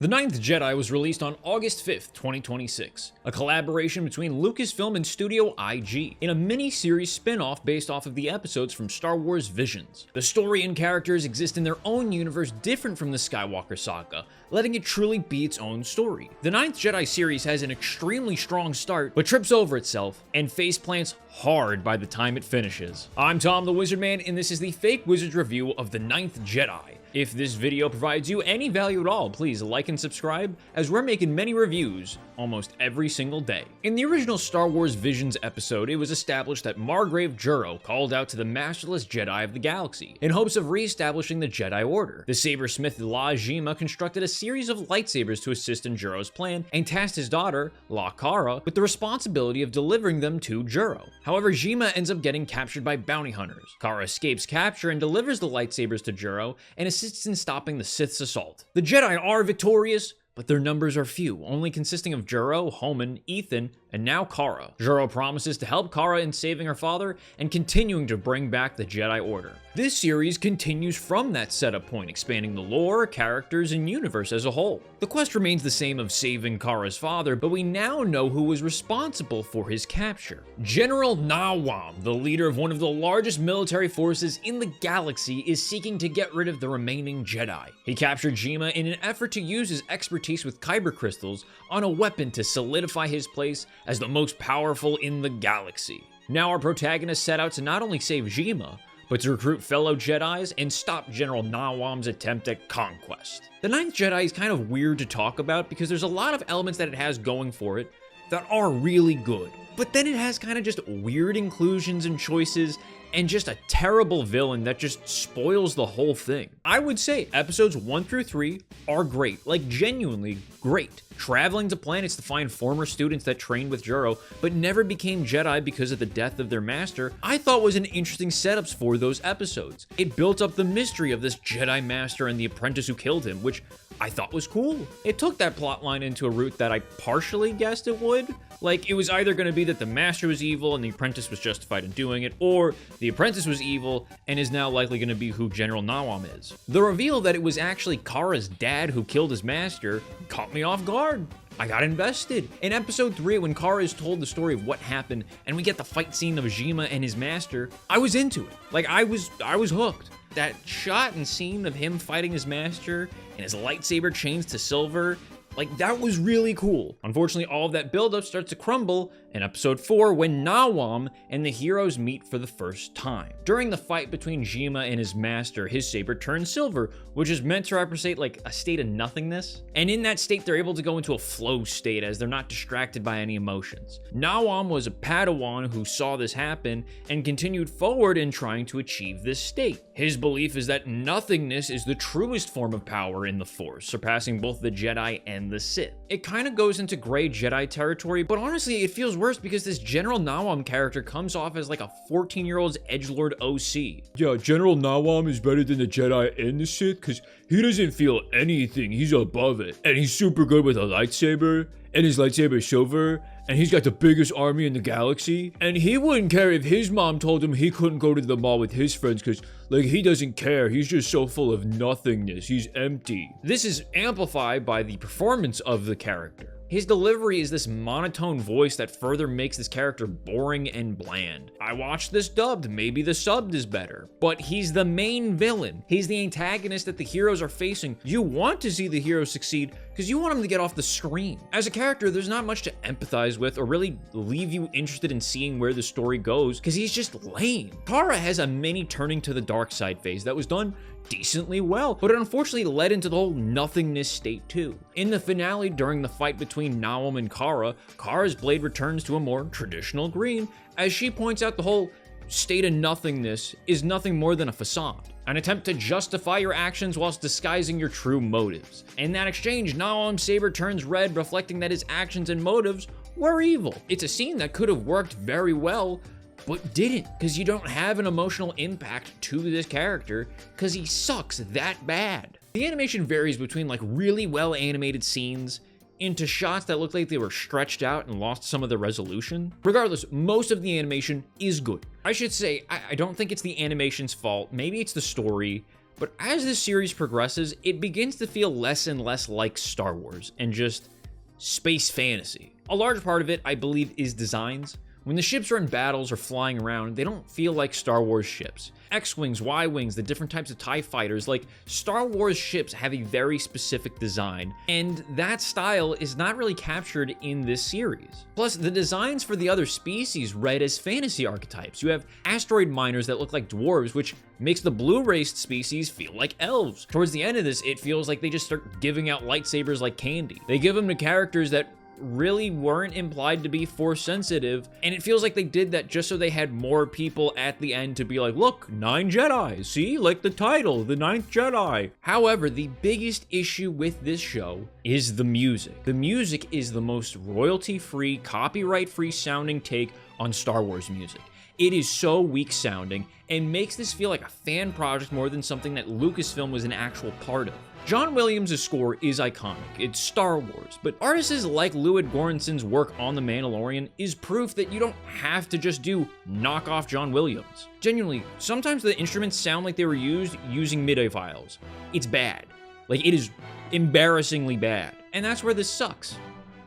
The Ninth Jedi was released on August 5th, 2026, a collaboration between Lucasfilm and Studio I.G, in a mini-series spin-off based off of the episodes from Star Wars Visions. The story and characters exist in their own universe different from the Skywalker saga, letting it truly be its own story. The Ninth Jedi series has an extremely strong start, but trips over itself and faceplants hard by the time it finishes. I'm Tom the Wizard Man, and this is the Fake Wizards review of The Ninth Jedi. If this video provides you any value at all, please like and subscribe, as we're making many reviews almost every single day. In the original Star Wars Visions episode, it was established that Margrave Juro called out to the masterless Jedi of the galaxy in hopes of re-establishing the Jedi Order. The sabersmith La Jima constructed a series of lightsabers to assist in Juro's plan and tasked his daughter, La Cara, with the responsibility of delivering them to Juro. However, Jima ends up getting captured by bounty hunters. Cara escapes capture and delivers the lightsabers to Juro and assists in stopping the Sith's assault. The Jedi are victorious, but their numbers are few, only consisting of Juro, Homan, Ethan, and now Cara. Juro promises to help Cara in saving her father and continuing to bring back the Jedi Order. This series continues from that setup point, expanding the lore, characters, and universe as a whole. The quest remains the same of saving Kara's father, but we now know who was responsible for his capture. General Nawam, the leader of one of the largest military forces in the galaxy, is seeking to get rid of the remaining Jedi. He captured Jima in an effort to use his expertise with kyber crystals on a weapon to solidify his place as the most powerful in the galaxy. Now our protagonist set out to not only save Jima, but to recruit fellow Jedis and stop General Nawam's attempt at conquest. The Ninth Jedi is kind of weird to talk about because there's a lot of elements that it has going for it that are really good, but then it has kind of just weird inclusions and choices and just a terrible villain that just spoils the whole thing. I would say episodes 1 through 3 are great, like genuinely great. Traveling to planets to find former students that trained with Juro but never became Jedi because of the death of their master, I thought was an interesting setups for those episodes. It built up the mystery of this Jedi master and the apprentice who killed him, which I thought was cool. It took that plotline into a route that I partially guessed it would. Like, it was either going to be that the master was evil and the apprentice was justified in doing it, or the apprentice was evil and is now likely going to be who General Nawam is. The reveal that it was actually Kara's dad who killed his master caught me off guard. I got invested. In episode 3, when Cara is told the story of what happened and we get the fight scene of Jima and his master, I was into it. Like, I was hooked. That shot and scene of him fighting his master and his lightsaber changed to silver, like, that was really cool. Unfortunately, all of that buildup starts to crumble in episode 4 when Nawam and the heroes meet for the first time. During the fight between Jima and his master, his saber turns silver, which is meant to represent like a state of nothingness. And in that state, they're able to go into a flow state as they're not distracted by any emotions. Nawam was a Padawan who saw this happen and continued forward in trying to achieve this state. His belief is that nothingness is the truest form of power in the Force, surpassing both the Jedi and the Sith. It kind of goes into gray Jedi territory, but honestly, it feels worse because this General Nawam character comes off as like a 14-year-old's edgelord OC. Yeah, General Nawam is better than the Jedi and the Sith because he doesn't feel anything. He's above it. And he's super good with a lightsaber, and his lightsaber is silver, and he's got the biggest army in the galaxy. And he wouldn't care if his mom told him he couldn't go to the mall with his friends because, like, he doesn't care. He's just so full of nothingness. He's empty. This is amplified by the performance of the character. His delivery is this monotone voice that further makes this character boring and bland. I watched this dubbed, maybe the subbed is better, but he's the main villain. He's the antagonist that the heroes are facing. You want to see the hero succeed because you want him to get off the screen. As a character, there's not much to empathize with or really leave you interested in seeing where the story goes because he's just lame. Cara has a mini turning to the dark side phase that was done decently well, but it unfortunately led into the whole nothingness state too. In the finale, during the fight between Nawam and Cara, Kara's blade returns to a more traditional green as she points out the whole state of nothingness is nothing more than a facade, an attempt to justify your actions whilst disguising your true motives. In that exchange, Nawam's saber turns red, reflecting that his actions and motives were evil. It's a scene that could have worked very well, but didn't, because you don't have an emotional impact to this character because he sucks that bad. The animation varies between like really well animated scenes into shots that look like they were stretched out and lost some of the resolution. Regardless, most of the animation is good. I should say, I don't think it's the animation's fault. Maybe it's the story. But as this series progresses, it begins to feel less and less like Star Wars and just space fantasy. A large part of it, I believe, is designs. When the ships are in battles or flying around, they don't feel like Star Wars ships. X-Wings, Y-Wings, the different types of TIE fighters, like Star Wars ships have a very specific design, and that style is not really captured in this series. Plus, the designs for the other species read as fantasy archetypes. You have asteroid miners that look like dwarves, which makes the blue-raced species feel like elves. Towards the end of this, it feels like they just start giving out lightsabers like candy. They give them to characters that really weren't implied to be force sensitive, and it feels like they did that just so they had more people at the end to be like, look, 9 Jedi, see, like the title, the Ninth Jedi. However, the biggest issue with this show is the music. The music is the most royalty-free, copyright-free sounding take on Star Wars music. It is so weak sounding and makes this feel like a fan project more than something that Lucasfilm was an actual part of. John Williams' score is iconic, it's Star Wars, but artists like Louis Göransson's work on The Mandalorian is proof that you don't have to just do knockoff John Williams. Genuinely, sometimes the instruments sound like they were used using MIDI files. It's bad. Like, it is embarrassingly bad. And that's where this sucks.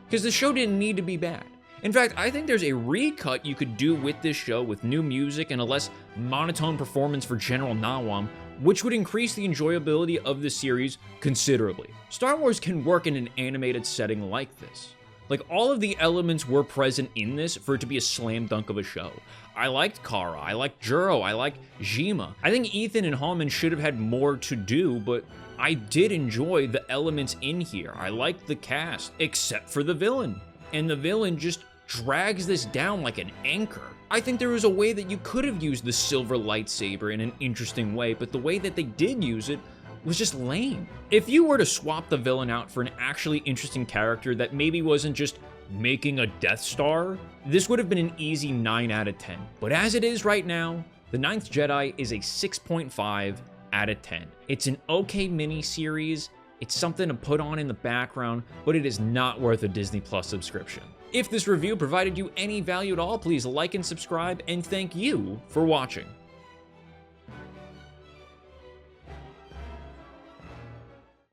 Because the show didn't need to be bad. In fact, I think there's a recut you could do with this show with new music and a less monotone performance for General Nawam, which would increase the enjoyability of the series considerably. Star Wars can work in an animated setting like this. Like, all of the elements were present in this for it to be a slam dunk of a show. I liked Kara, I liked Juro, I liked Jima. I think Ethan and Hallman should have had more to do, but I did enjoy the elements in here. I liked the cast, except for the villain. And the villain just drags this down like an anchor. I think there was a way that you could have used the silver lightsaber in an interesting way, but the way that they did use it was just lame. If you were to swap the villain out for an actually interesting character that maybe wasn't just making a Death Star, this would have been an easy 9 out of 10. But as it is right now, The Ninth Jedi is a 6.5 out of 10. It's an okay mini-series, it's something to put on in the background, but it is not worth a Disney Plus subscription. If this review provided you any value at all, please like and subscribe, and thank you for watching.